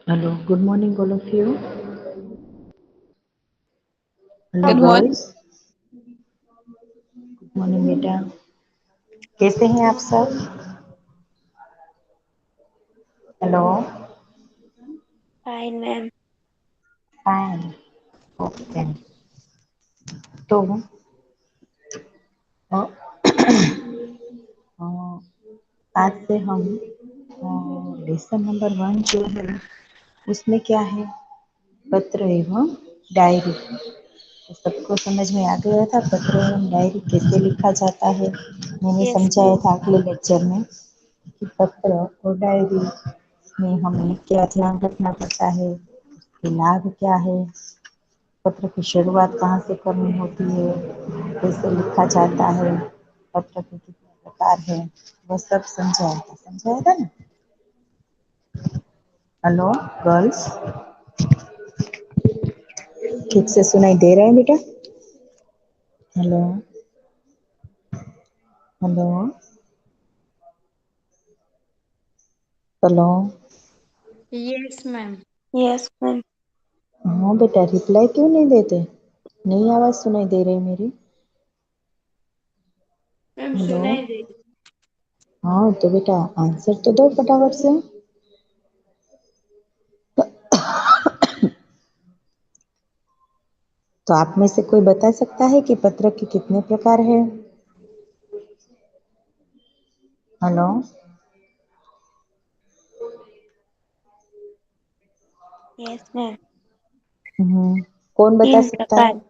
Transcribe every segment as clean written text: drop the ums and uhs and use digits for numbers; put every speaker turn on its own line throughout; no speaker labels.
Hello, good morning all of you. Hello
good morning.
Girls, good morning बेटा। कैसे हैं आप सब? Hello.
Fine ma'am.
Fine. Okay. तो अ, अ, आज से हम लेसन नंबर 1 जो है उसमें क्या है, पत्र एवं डायरी। तो सबको समझ में आ गया था पत्र एवं डायरी कैसे लिखा जाता है। मैंने
यस
समझाया
मैम।
था अगले लेक्चर में कि पत्र और डायरी में हमें क्या ध्यान रखना पड़ता है, उसके लाभ क्या है, पत्र की शुरुआत कहाँ से करनी होती है, कैसे लिखा जाता है, पत्र के कितने प्रकार हैं, वो सब समझाया था ना। हेलो गर्ल्स, ठीक से सुनाई दे रहा है बेटा? Hello. Hello. Hello.
Yes ma'am. Yes ma'am.
हाँ बेटा, रिप्लाई क्यों नहीं देते? नई आवाज सुनाई दे रही मेरी।
Ma'am
hello.
सुनाई दे।
हाँ तो बेटा आंसर तो दो फटाफट से। तो आप में से कोई बता सकता है कि पत्र के कितने प्रकार हैं? हेलो।
Yes ma'am.
कौन बता
तीन
सकता है?
प्रकार।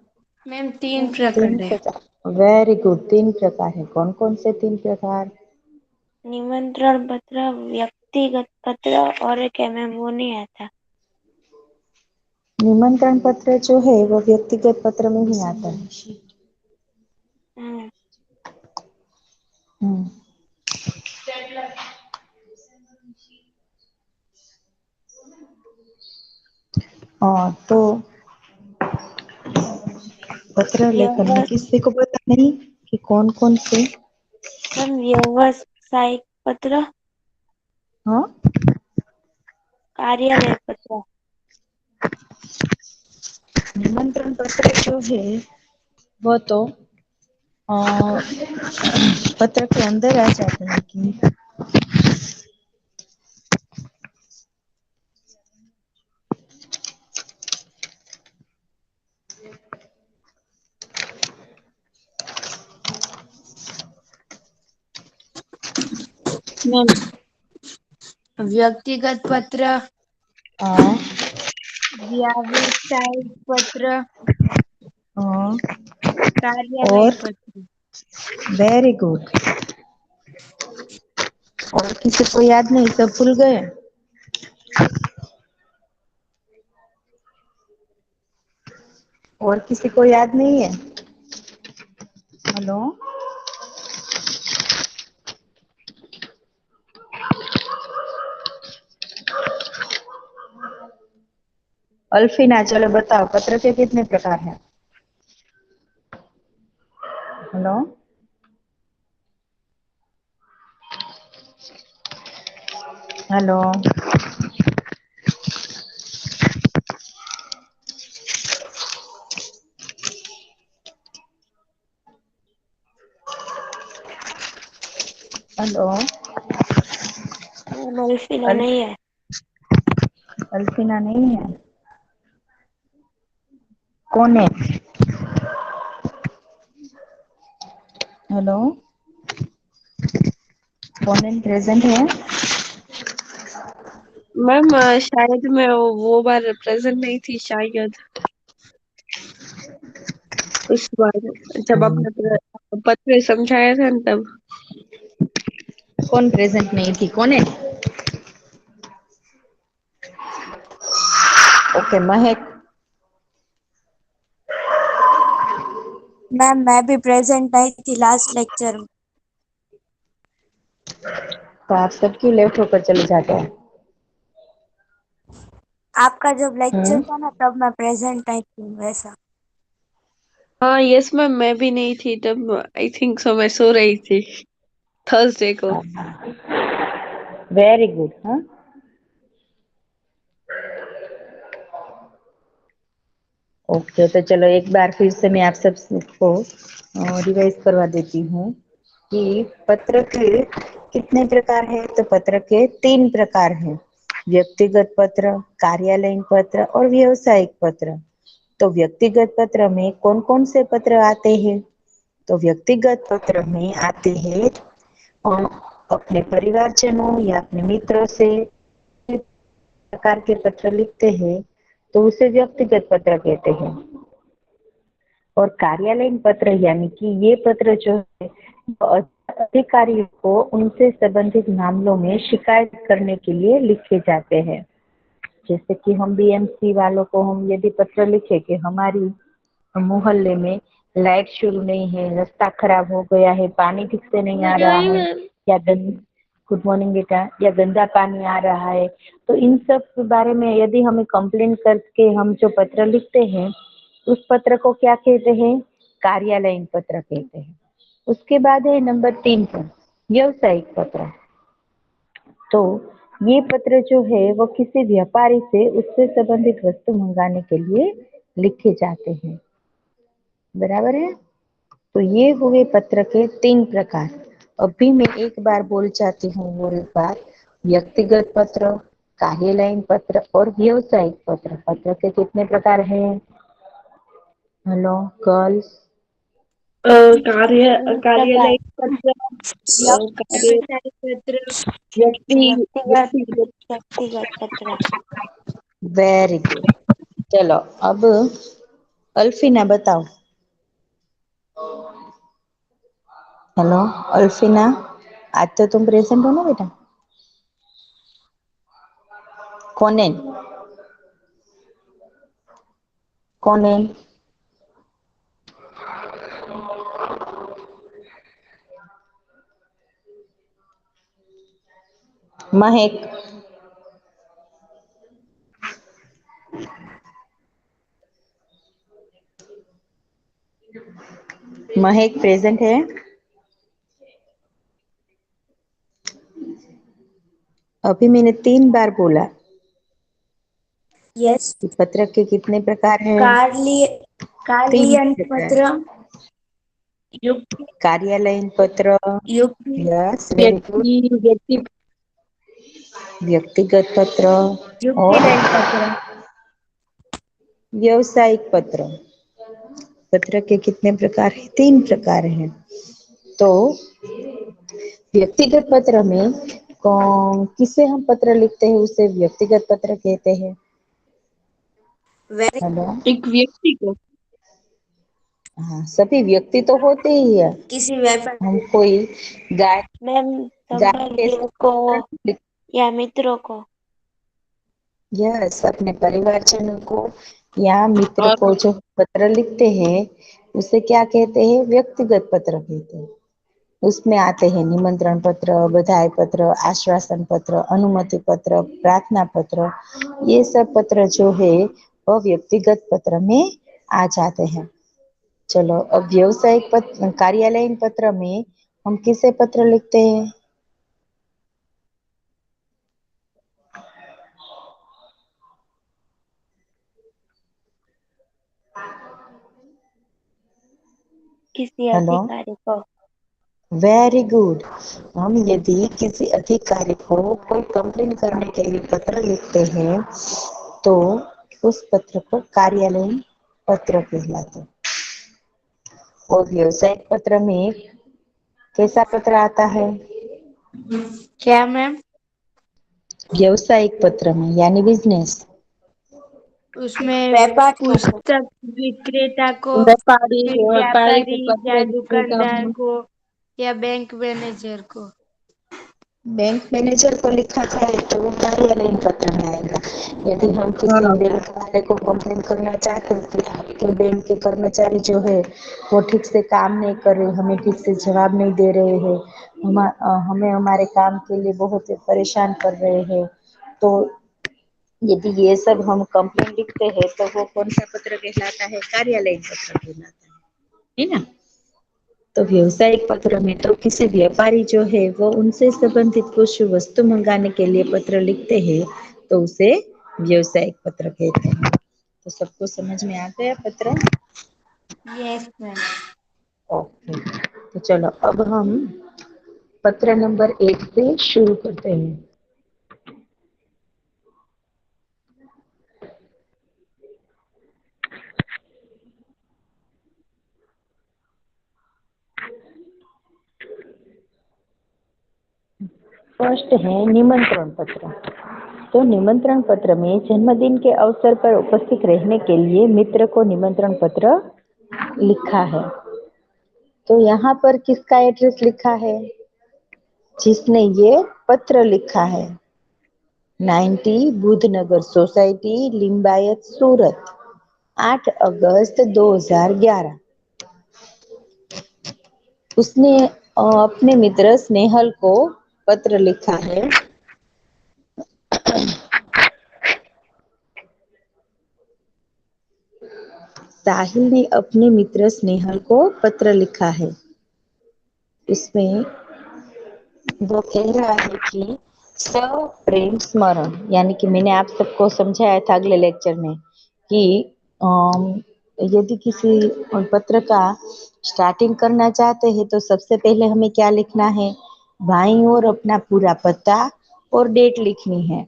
मैम तीन
तीन
प्रकार है।
प्रकार, वेरी गुड। तीन प्रकार है, कौन कौन से तीन प्रकार?
निमंत्रण पत्र, व्यक्तिगत पत्र और एक है मैम, वो नहीं आता।
निमंत्रण पत्र जो है वो व्यक्तिगत पत्र में ही आता है।
हाँ।
हम्म। तो पत्र लेखन में
व्यवस
किसी को पता नहीं कि कौन कौन से?
मैम व्यवसायिक पत्र,
हाँ।
कार्यालय पत्र।
निमंत्रण पत्र जो है वो तो अ, पत्र के अंदर आ जाते हैं कि
मैम व्यक्तिगत पत्र,
हाँ।
व्यावसायिक पत्र,
हाँ।
कार्यालय
और
पत्र।
Very good. और किसी को याद नहीं, सब भूल गए? और किसी को याद नहीं है? हेलो। अल्फीना, चलो बताओ पत्र के कितने प्रकार हैं? हेलो। हेलो। हेलो।
मैम अल्फीना
अल,
नहीं है।
अल्फीना नहीं है? कौन है? हेलो। कौन प्रेजेंट है?
मैम शायद मैं वो बार प्रेजेंट नहीं थी शायद। उस बार जब आपने पत्र समझाया था ना तब।
कौन प्रेजेंट नहीं थी, कौन है? ओके, महक।
मैम मैं भी प्रेजेंट नहीं थी लास्ट लेक्चर में।
तो आप सब क्यों लेट होकर चले जाते हैं?
आपका जब लेक्चर
हम्म।
था ना तब मैं प्रेजेंट नहीं थी वैसा।
हाँ यस मैम, मैं भी नहीं थी तब। आई थिंक सो, मैं सो रही थी थर्सडे को।
Very good. हाँ। ओके, तो चलो एक बार फिर से मैं आप सबको रिवाइज करवा देती हूँ कि पत्र के कितने प्रकार है। तो पत्र के 3 प्रकार हैं, व्यक्तिगत पत्र, कार्यालयीन पत्र और व्यावसायिक पत्र। तो व्यक्तिगत पत्र में कौन कौन से पत्र आते हैं? तो व्यक्तिगत पत्र में आते हैं अपने परिवारजनों या अपने मित्रों से प्रकार के पत्र लिखते हैं तो उसे व्यक्तिगत पत्र कहते हैं। और कार्यालयीन पत्र यानी कि ये पत्र जो है अधिकारियों को उनसे संबंधित मामलों में शिकायत करने के लिए लिखे जाते हैं। जैसे कि हम बीएमसी वालों को हम यदि पत्र लिखे कि हमारी मोहल्ले में लाइट शुरू नहीं है, रास्ता खराब हो गया है, पानी ठीक से नहीं आ रहा है, या गुड मॉर्निंग बेटा, या गंदा पानी आ रहा है, तो इन सब के बारे में यदि हमें कंप्लेन करके हम जो पत्र लिखते हैं उस पत्र को क्या कहते हैं? कार्यालयीन पत्र कहते हैं। उसके बाद है नंबर 3 पर व्यावसायिक पत्र। तो ये पत्र जो है वो किसी व्यापारी से उससे संबंधित वस्तु मंगाने के लिए लिखे जाते हैं। बराबर है। तो ये हुए पत्र के 3 प्रकार। अभी मैं एक बार बोल जाती हूँ वो एक बार, व्यक्तिगत पत्र, कार्यालयीन पत्र और व्यावसायिक पत्र। पत्र के कितने प्रकार हैं? Hello girls.
कार्यालय पत्र, कार्य
पत्र, व्यक्तिगत
व्यक्ति
व्यक्तिगत पत्र।
Very good. चलो अब अल्फीना बताओ। हेलो अल्फीना, आज तो तुम प्रेजेंट हो ना बेटा? कौन है? कौन है? महक। महक प्रेजेंट है? अभी मैंने 3 बार बोला
यस।
कि पत्र के कितने प्रकार हैं? तीन
कार्यालयीन
प्रकार।
पत्र,
कार्यालयीन पत्र,
युक्ति
यस वेरी गुड।
व्यक्ति
व्यक्तिगत पत्र और
युक्तिलय पत्र।
व्यावसायिक पत्र। पत्र के कितने प्रकार हैं? 3 प्रकार हैं। तो व्यक्तिगत पत्र में कौन किसे हम पत्र लिखते हैं उसे व्यक्तिगत पत्र कहते हैं। हेलो,
एक व्यक्ति को,
हाँ सभी व्यक्ति तो होते ही है।
किसी व्यापार
हम कोई गाय
मैम
गाय के
संबंधियों को या मित्रों को।
यस अपने परिवारजनों को या मित्र
और
को जो पत्र लिखते हैं उसे क्या कहते हैं? व्यक्तिगत पत्र कहते हैं। उसमें आते हैं निमंत्रण पत्र, बधाई पत्र, आश्वासन पत्र, अनुमति पत्र, प्रार्थना पत्र। ये सब पत्र जो है वो व्यक्तिगत पत्र में आ जाते हैं। चलो अब व्यावसायिक पत्र, कार्यालयीन पत्र में हम किसे पत्र लिखते हैं?
किसी
हेलो,
अधिकारी को।
Very good. हम यदि किसी अधिकारी को कोई कंप्लेन करने के लिए पत्र लिखते हैं तो उस पत्र को कार्यालयीन पत्र कहलाते हैं। और व्यावसायिक पत्र में कैसा पत्र आता है?
क्या मैम?
व्यावसायिक पत्र में यानी बिजनेस।
उसमें व्यापार
पुस्तक विक्रेता को,
व्यापारी
फिर
व्यापारी
को
को
पत्र
या
लिखेगा।
दुकानदार को या बैंक मैनेजर को।
बैंक मैनेजर को लिखा जाए तो वो कार्यालयीन पत्र में आएगा। यदि हम किसी
हाँ,
बैंक वाले को कंप्लेन करना चाहते हैं कि आपके बैंक के कर्मचारी जो है वो ठीक से काम नहीं कर रहे, हमें ठीक से जवाब नहीं दे रहे हैं, हमें हमारे काम के लिए बहुत परेशान कर रहे हैं, तो यदि ये सब हम कंप्लेन लिखते हैं तो वो कौन सा पत्र कहलाता है? कार्यालयीन पत्र कहलाता है ना। तो व्यावसायिक पत्र में तो किसी व्यापारी जो है वो उनसे संबंधित कुछ वस्तु मंगाने के लिए पत्र लिखते हैं तो उसे व्यावसायिक पत्र कहते हैं। तो सबको समझ में आ गया पत्र?
Yes ma'am.
ओके, तो चलो अब हम पत्र नंबर 1 से शुरू करते हैं। फर्स्ट है निमंत्रण पत्र। तो निमंत्रण पत्र में जन्मदिन के अवसर पर उपस्थित रहने के लिए मित्र को निमंत्रण पत्र लिखा है। तो यहाँ पर किसका एड्रेस लिखा है? जिसने ये पत्र लिखा है 90 बुधनगर सोसाइटी लिंबायत सूरत 8 अगस्त 2011। उसने अपने मित्र स्नेहल को पत्र लिखा है। साहिल ने अपने मित्र स्नेहल को पत्र लिखा है। इसमें वो कह रहा है कि सप्रेम स्मरण, यानी कि मैंने आप सबको समझाया था अगले लेक्चर में कि यदि किसी पत्र का स्टार्टिंग करना चाहते हैं तो सबसे पहले हमें क्या लिखना है? बाईं ओर अपना पूरा पता और डेट लिखनी है,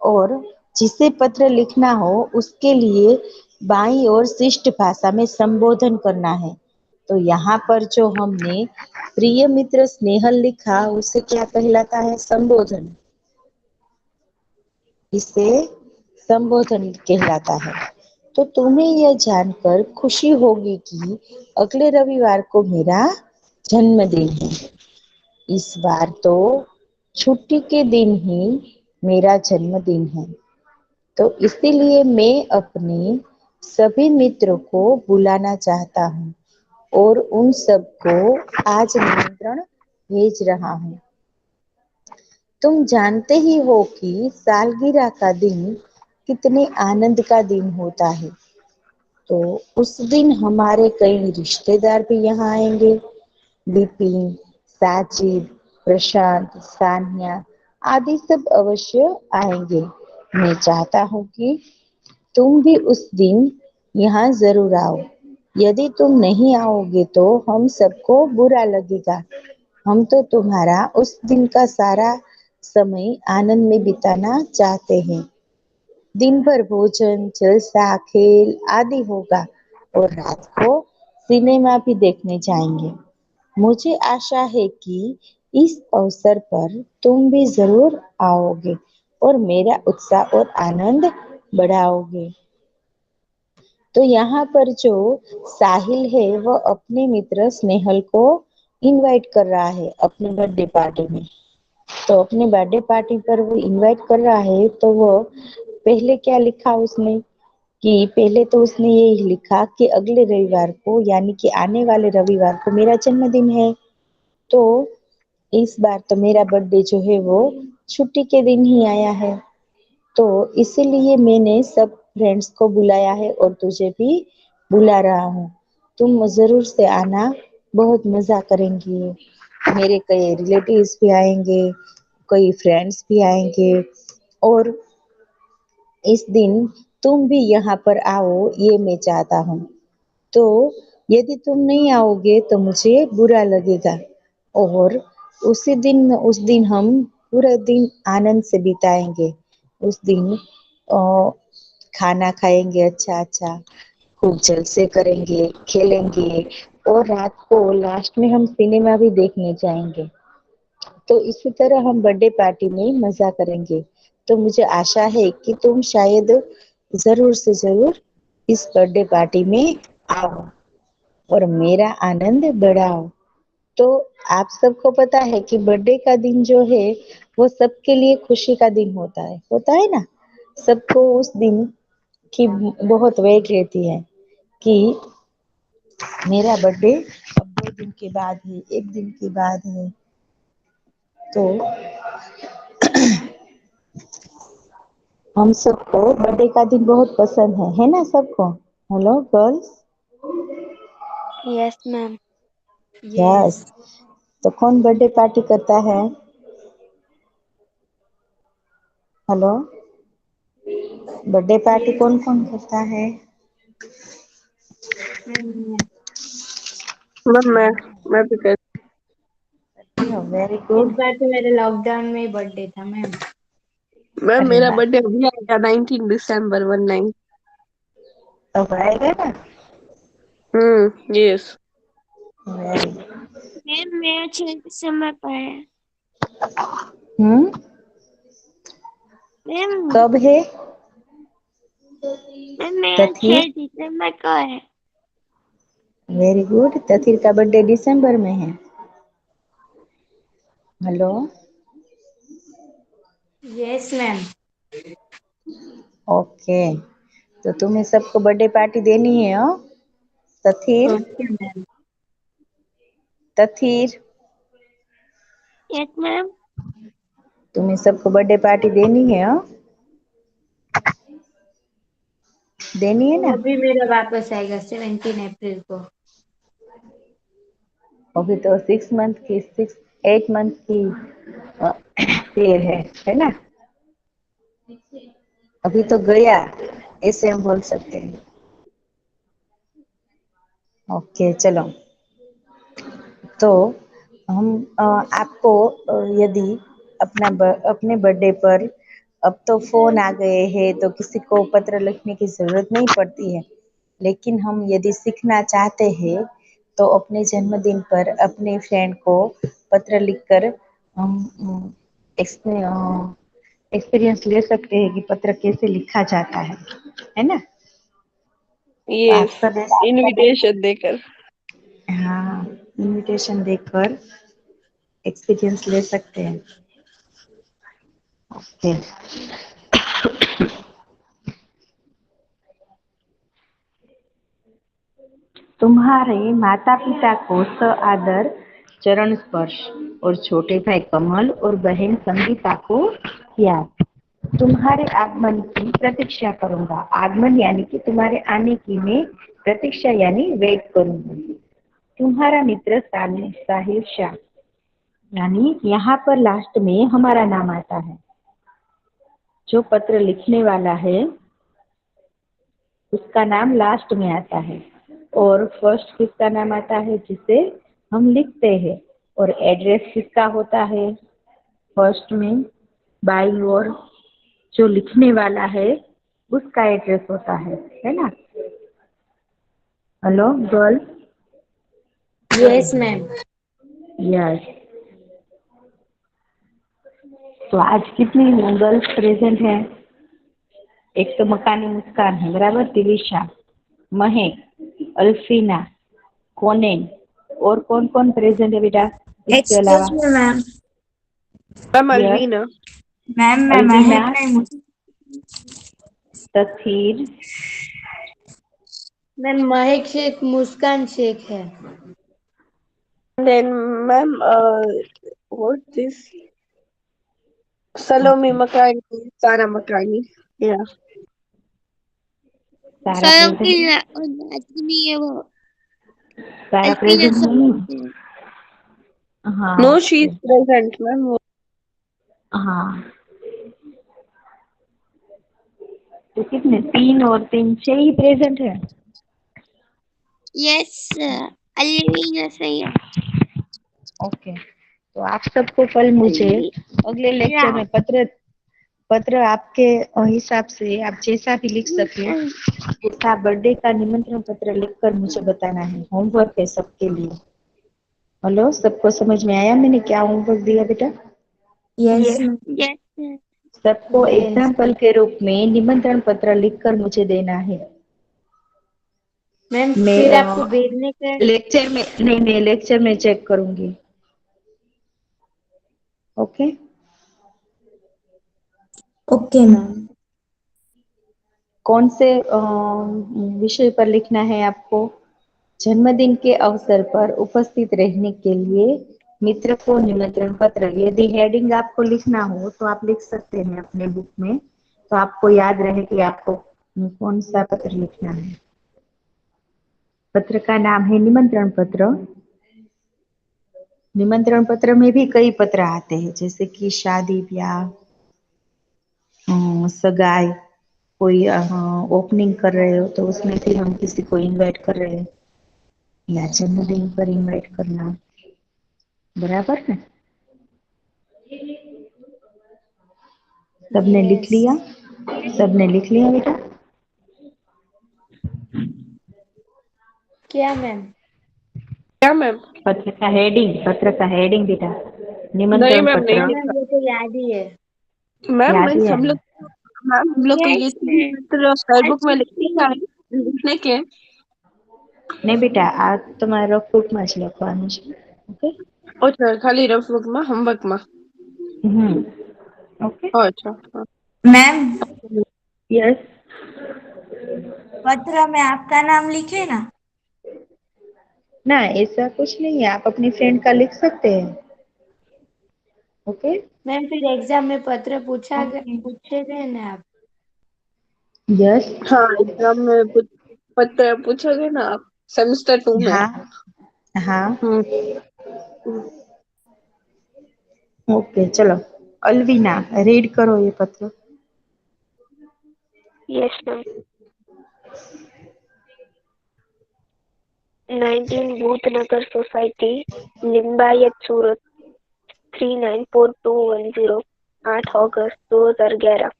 और जिसे पत्र लिखना हो उसके लिए बाईं ओर शिष्ट भाषा में संबोधन करना है। तो यहाँ पर जो हमने प्रिय मित्र स्नेहल लिखा उसे क्या कहलाता है? संबोधन। इसे संबोधन कहलाता है। तो तुम्हें यह जानकर खुशी होगी कि अगले रविवार को मेरा जन्मदिन है। इस बार तो छुट्टी के दिन ही मेरा जन्मदिन है, तो इसीलिए मैं अपने सभी मित्रों को बुलाना चाहता हूँ और उन सबको आज निमंत्रण भेज रहा हूँ। तुम जानते ही हो कि सालगिरह का दिन कितने आनंद का दिन होता है। तो उस दिन हमारे कई रिश्तेदार भी यहाँ आएंगे। विपिन, साजिद, प्रशांत, सान्या आदि सब अवश्य आएंगे। मैं चाहता हूँ कि तुम भी उस दिन यहाँ जरूर आओ। यदि तुम नहीं आओगे तो हम सबको बुरा लगेगा। हम तो तुम्हारा उस दिन का सारा समय आनंद में बिताना चाहते हैं। दिन भर भोजन, जलसा, खेल आदि होगा और रात को सिनेमा भी देखने जाएंगे। मुझे आशा है कि इस अवसर पर तुम भी जरूर आओगे और मेरा उत्साह और आनंद बढ़ाओगे। तो यहाँ पर जो साहिल है वह अपने मित्र स्नेहल को इनवाइट कर रहा है अपने बर्थडे पार्टी में। तो अपने बर्थडे पार्टी पर वो इनवाइट कर रहा है, तो वो पहले क्या लिखा उसने कि पहले तो उसने ये लिखा कि अगले रविवार को, यानी कि आने वाले रविवार को मेरा जन्मदिन है। तो इस बार तो मेरा बर्थडे जो है वो छुट्टी के दिन ही आया है, तो इसीलिए मैंने सब फ्रेंड्स को बुलाया है और तुझे भी बुला रहा हूँ। तुम जरूर से आना, बहुत मजा करेंगे। मेरे कई रिलेटिव्स भी आएंगे, कई फ्रेंड्स भी आएंगे, और इस दिन तुम भी यहाँ पर आओ ये मैं चाहता हूँ। तो यदि तुम नहीं आओगे तो मुझे बुरा लगेगा, और उस दिन हम पूरा दिन आनंद से बिताएंगे। उस दिन खाना खाएंगे अच्छा अच्छा, खूब जलसे करेंगे, खेलेंगे, और रात को लास्ट में हम सिनेमा भी देखने जाएंगे। तो इसी तरह हम बर्थडे पार्टी में मजा करेंगे। तो मुझे आशा है कि तुम शायद जरूर से जरूर इस बर्थडे पार्टी में आओ और मेरा आनंद बढ़ाओ। तो आप सबको पता है कि बर्थडे का दिन जो है वो सबके लिए खुशी का दिन होता है ना। सबको उस दिन की बहुत वेट रहती है कि मेरा बर्थडे अब 2 दिन के बाद है, 1 दिन के बाद है। तो हम सबको बर्थडे का दिन बहुत पसंद है ना सबको? Hello girls.
Yes ma'am.
Yes.
Yes.
तो कौन बर्थडे पार्टी करता है? हेलो बर्थडे पार्टी कौन कौन करता है?
मैम
मैं भी कर।
वेरी
इस
गुड।
बार तो मेरे लॉकडाउन में ही बर्थडे था मैम।
मैम
अरे
मेरा
वाह,
बर्थडे अभी आएगा 19 दिसंबर 19।
अब आएगा ना?
यस।
वेरी।
मैम मेरा 6 दिसंबर पर है।
हम्म।
मैम
कब है?
मैम मेरा
तथीर।
6 दिसंबर को है।
Very good. तथीर का बर्थडे दिसंबर में है। हेलो।
Yes ma'am.
ओके, तो तुम्हें सबको बर्थडे पार्टी देनी है? हाँ, Tatheer.
Okay ma'am.
Tatheer,
yes ma'am.
तुम्हें सबको बर्थडे पार्टी देनी है? हाँ, देनी है
वो
ना?
अभी मेरा वापस आएगा 17 अप्रैल को।
अभी तो 6 मंथ की 8 मंथ की देर है ना? अभी तो गया, ऐसे हम बोल सकते हैं। ओके चलो, तो हम आपको यदि अपने बर्थडे पर, अब तो फोन आ गए हैं तो किसी को पत्र लिखने की जरूरत नहीं पड़ती है, लेकिन हम यदि सीखना चाहते हैं तो अपने जन्मदिन पर अपने फ्रेंड को पत्र लिखकर हम एक्सपीरियंस ले सकते हैं कि पत्र कैसे लिखा जाता है ना? तो आप
यस।
सब
इनविटेशन देकर।
हाँ, इनविटेशन देकर एक्सपीरियंस ले सकते हैं। ओके। तुम्हारे माता पिता को आदर चरण स्पर्श, और छोटे भाई कमल और बहन संगीता को याद। तुम्हारे आगमन की प्रतीक्षा करूंगा। आगमन यानी कि तुम्हारे आने की मैं प्रतीक्षा यानी वेट करूंगी। तुम्हारा मित्र साहिर शाह, यानी यहाँ पर लास्ट में हमारा नाम आता है। जो पत्र लिखने वाला है उसका नाम लास्ट में आता है, और फर्स्ट किसका नाम आता है जिसे हम लिखते हैं, और एड्रेस किसका होता है फर्स्ट में, बाई और जो लिखने वाला है उसका एड्रेस होता है ना? Hello girl.
Yes ma'am.
Yes. तो आज कितनी गर्ल्स प्रेजेंट है? एक तो मकानी मुस्कान है, बराबर, दिविशा, महक, अल्फीना, कोनेन, और कौन कौन प्रेजेंट है बेटा इसके
एक्सक्यूज
अलावा?
Me ma'am.
Ma'am
yes.
Alvina.
Ma'am मैं
अलवीना,
महक नहीं।
तथीर,
मैम महक शेख मुस्कान शेख है।
Then ma'am what this Salomi
okay,
Makani, Sara मकानी। या
सारा
सर की
प्रेजेंट?
नहीं है वो।
सारा
अल्फीना
प्रेजेंट नहीं
सर।
है? हाँ
no she
okay.
Is present ma'am.
हाँ, तो कितने, 3 और 3 6 ही प्रेजेंट है?
यस अल्वीना सही है।
ओके, तो आप सबको कल मुझे अगले
अल्वीना।
लेक्चर में पत्र पत्र आपके हिसाब से आप जैसा भी लिख सके, जैसा बर्थडे का निमंत्रण पत्र लिखकर मुझे बताना है। होमवर्क है सबके लिए। हेलो, सबको समझ में आया मैंने क्या होमवर्क दिया बेटा?
यस यस
सबको
यस।
एग्जाम्पल के रूप में निमंत्रण पत्र लिखकर मुझे देना है।
मैम
मैं
फिर आपको भेजने का।
लेक्चर में नहीं, लेक्चर में चेक करूंगी। ओके।
Okay ma'am.
कौन से विषय पर लिखना है आपको? जन्मदिन के अवसर पर उपस्थित रहने के लिए मित्र को निमंत्रण पत्र। यदि हेडिंग आपको लिखना हो तो आप लिख सकते हैं अपने बुक में, तो आपको याद रहे कि आपको कौन सा पत्र लिखना है। पत्र का नाम है निमंत्रण पत्र। निमंत्रण पत्र में भी कई पत्र आते हैं, जैसे कि शादी ब्याह, सगाई, कोई ओपनिंग कर रहे हो तो उसमें फिर हम किसी को इनवाइट कर रहे हैं, या जन्मदिन पर इनवाइट करना, बराबर है? सबने लिख
यस
लिया? सबने लिख लिया बेटा?
क्या मैम?
क्या मैम?
पत्र का हेडिंग बेटा,
नहीं
निमंत्रण
मैम, नहीं
हाँ
पत्र।
मैम,
लिखा।
वो तो याद ही है।
मैम
याद
मैं
ही है
सब
ना?
लोग, मैम हम लोग के ये
यस
सभी
मैम।
मित्र स्टाइल बुक में लिखने
अच्छा
का है, लिखने के।
नहीं बेटा, આ તમારે રફબુકમાં જ લખવાનું છે. ઓકે.
अच्छा, खाली रफ बुक में, होमवर्क में।
ओके.
अच्छा हाँ।
Ma'am,
yes.
पत्र में आपका नाम लिखे ना।
ना, ऐसा कुछ नहीं है, आप अपनी फ्रेंड का लिख सकते हैं. ओके.
मैम फिर एग्जाम में पत्र पूछे गए ना आप।
यस.
हाँ, एग्जाम में पत्र पूछोगे ना आप, सेमेस्टर 2 में।
हाँ. हाँ.
हम्म हम्म।
ओके, चलो. अलविना, रीड करो ये पत्र.
Yes, ma'am. 19 भूतनगर सोसाइटी, लिंबायत सूरत 394210, 8 अगस्त 2011।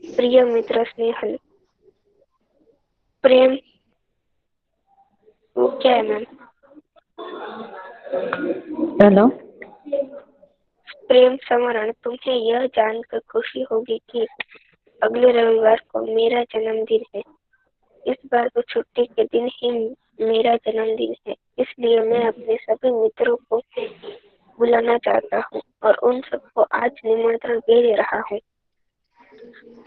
प्रिय मित्र स्नेहल। प्रेम, वो क्या है मैम?
हेलो.
प्रेम समरण, तुम्हें यह जानकर खुशी होगी कि अगले रविवार को मेरा जन्मदिन है। इस बार तो छुट्टी के दिन ही मेरा जन्मदिन है, इसलिए मैं अपने सभी मित्रों को बुलाना चाहता हूँ और उन सबको आज निमंत्रण भेज रहा हूँ।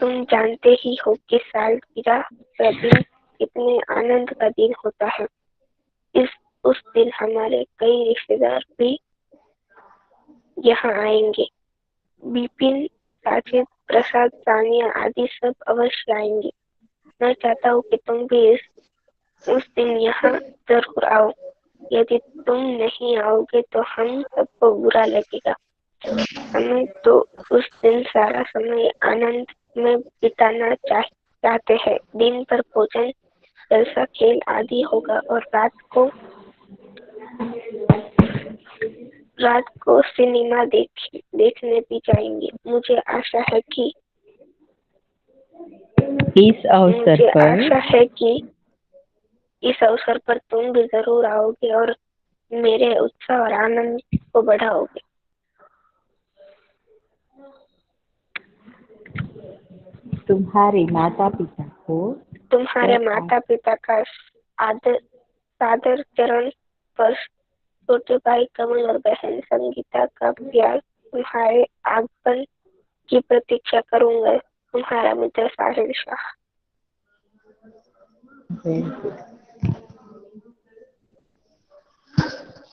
तुम जानते ही हो कि सालगिरह का दिन कितने आनंद का दिन होता है। उस दिन हमारे कई रिश्तेदार भी यहाँ आएंगे। विपिन, साजिद, प्रसाद, सानिया आदि सब अवश्य आएंगे। मैं चाहता हूँ कि तुम भी उस दिन यहाँ जरूर आओ। यदि तुम नहीं आओगे तो हम सबको बुरा लगेगा। हमें तो उस दिन सारा समय आनंद में बिताना चाहते हैं। दिन भर भोजन, जलसा, खेल आदि होगा और रात को सिनेमा देखने भी जाएंगे। मुझे आशा है कि इस अवसर पर तुम भी जरूर आओगे और मेरे उत्साह और आनंद को बढ़ाओगे।
तुम्हारे माता पिता को
तुम्हारे माता पिता का सादर चरण स्पर्श। छोटे भाई कमल और बहन संगीता का प्यार। तुम्हारे आगमन की प्रतीक्षा करूंगा। तुम्हारा मित्र साहिल शाह।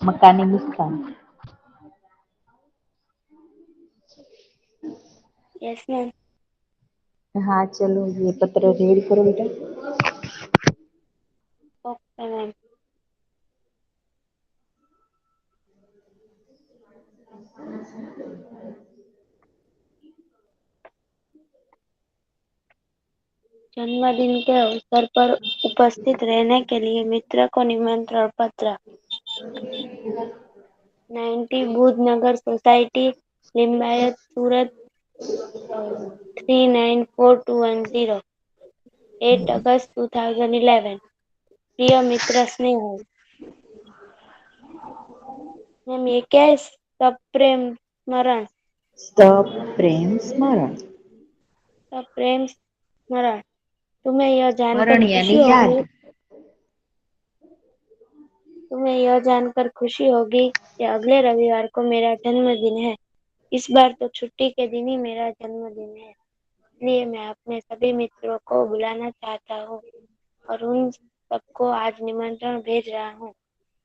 मकानी मुस्कान.
Yes ma'am.
हाँ, चलो ये पत्र रीड करो बेटा.
Okay ma'am. जन्मदिन के अवसर पर उपस्थित रहने के लिए मित्र को निमंत्रण पत्र। 90 बुधनगर सोसाइटी, लिंबायत सूरत 394210, 8 अगस्त 2011। प्रिय मित्र स्नेहल। मैम ये क्या है? सप्रेम स्मरण।
सप्रेम स्मरण.
सप्रेम स्मरण, तुम्हें यह जानकर
स्मरण
खुशी
यानी
होगी
याद.
तुम्हें यह जानकर खुशी होगी कि अगले रविवार को मेरा जन्मदिन है। इस बार तो छुट्टी के दिन ही मेरा जन्मदिन है, इसलिए मैं अपने सभी मित्रों को बुलाना चाहता हूँ और उन सबको आज निमंत्रण भेज रहा हूँ।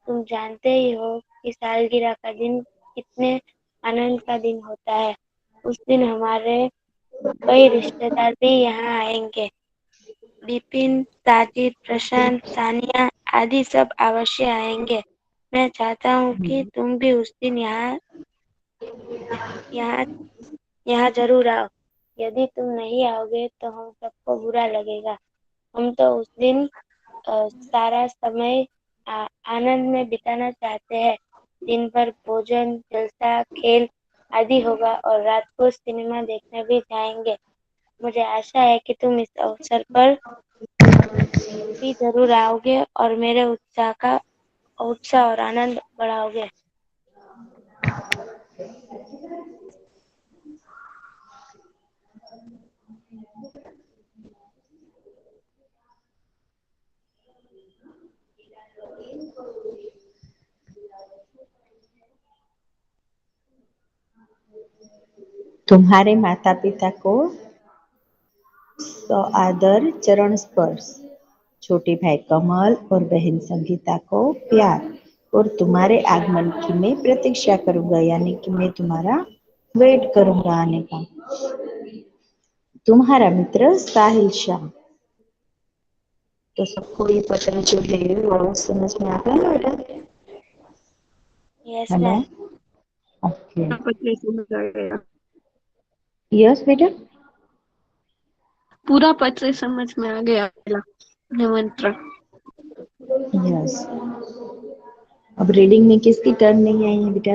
तुम जानते ही हो कि सालगिरह का दिन कितने आनंद का दिन होता है। उस दिन हमारे कई रिश्तेदार भी यहाँ आएंगे। विपिन, साजिद, प्रशांत, सानिया आदि सब अवश्य आएंगे। मैं चाहता हूँ कि तुम भी उस दिन यहाँ यहाँ जरूर आओ। यदि तुम नहीं आओगे तो हम सबको बुरा लगेगा। हम तो उस दिन सारा समय आनंद में बिताना चाहते हैं। दिन भर भोजन, जलसा, खेल आदि होगा और रात को सिनेमा देखने भी जाएंगे। मुझे आशा है कि तुम इस अवसर पर भी जरूर आओगे और मेरे उत्साह और आनंद बढ़ाओगे।
तुम्हारे माता पिता को आदर चरण स्पर्श। छोटे भाई कमल और बहन संगीता को प्यार। और तुम्हारे आगमन की मैं प्रतीक्षा करूंगा, यानी कि मैं तुम्हारा वेट करूंगा आने का। तुम्हारा मित्र साहिल शाह। तो सबको ये पता जो है वो समझ में आ गया ना बेटा?
Yes
hello,
ma'am.
ओके,
पत्र समझ आ गया।
यस बेटा।
पूरा पत्र समझ में आ गया निमंत्रण।
यस, अब रीडिंग में किसकी टर्न नहीं आई है बेटा?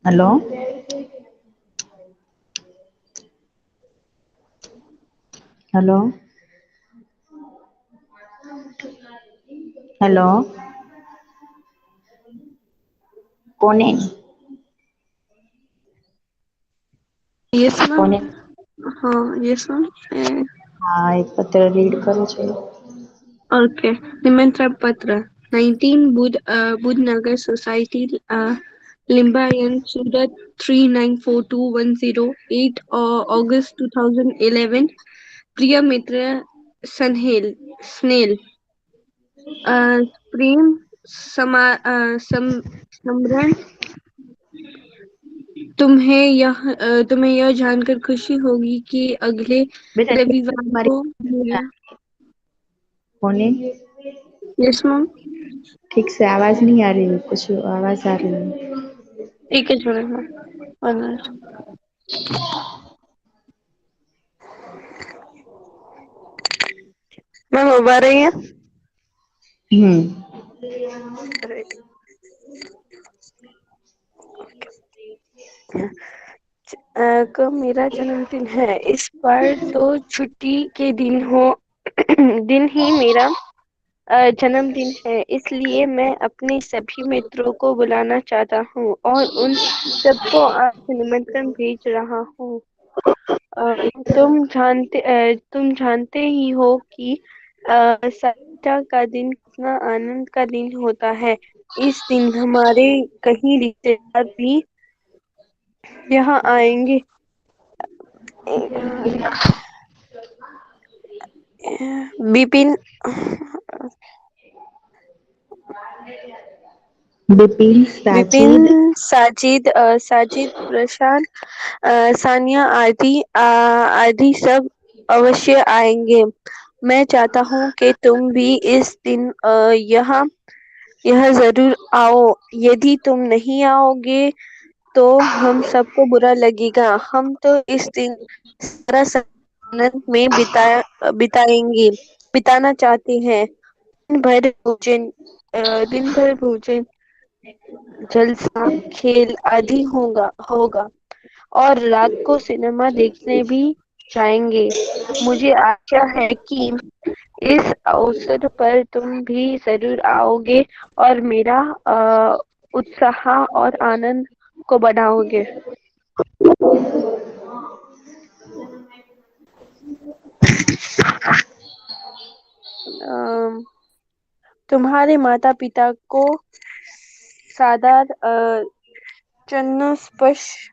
हेलो, हेलो, हेलो, कौन है?
Yes ma'am.
कौन है?
हाँ यस मैम।
हाँ, एक पत्र रीड करो चलो।
ओके। निमंत्रण पत्र 19 बुधनगर सोसाइटी, लिम्बायन, सूरत 394210, 8 अगस्त 2011। प्रिय मित्र स्नेल, प्रेम, समरण। तुम्हें यह जानकर खुशी होगी कि अगले
बेटा
रविवार
तुम्हारी
को मेरा।
कौन है?
Yes ma'am.
ठीक से आवाज नहीं आ रही है, कुछ आवाज आ रही है।
एक ही मिनट मैम, 1 मिनट। मैम अब आ रही है?
हम्म।
कब मेरा जन्मदिन है? इस बार तो छुट्टी के दिन दिन ही मेरा जन्मदिन है, इसलिए मैं अपने सभी मित्रों को बुलाना चाहता हूँ और उन सबको आज निमंत्रण भेज रहा हूँ। अ, तुम जानते ही हो कि सप्ताह का दिन कितना आनंद का दिन होता है। इस दिन हमारे कई रिश्तेदार भी यहाँ आएंगे। बिपिन
बिपिन,
विपिन,
साजिद।
साजिद, प्रशांत, सानिया आदि सब अवश्य आएंगे। मैं चाहता हूँ कि तुम भी इस दिन यह जरूर आओ। यदि तुम नहीं आओगे तो हम सबको बुरा लगेगा। हम तो इस दिन सारा आनंद में बिताएंगे बिताना चाहते हैं। दिन भर भोजन, जलसा, खेल आदि होगा और रात को सिनेमा देखने भी जाएंगे। मुझे आशा है कि इस अवसर पर तुम भी जरूर आओगे और मेरा उत्साह और आनंद को बढ़ाओगे। अम, तुम्हारे माता पिता को सादर चरण स्पर्श।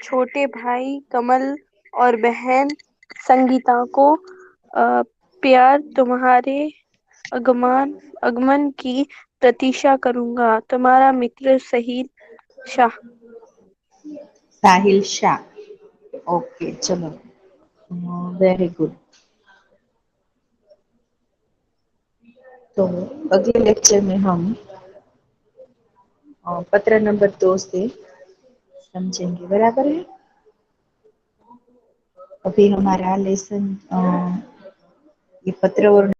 छोटे भाई कमल और बहन संगीता को प्यार। तुम्हारे आगमन की प्रतीक्षा करूंगा। तुम्हारा मित्र सहील शाह।
साहिल शाह। ओके चलो। Very good. तो अगले लेक्चर में हम पत्र नंबर 2 से समझेंगे, बराबर है। अभी हमारा लेसन ये पत्र और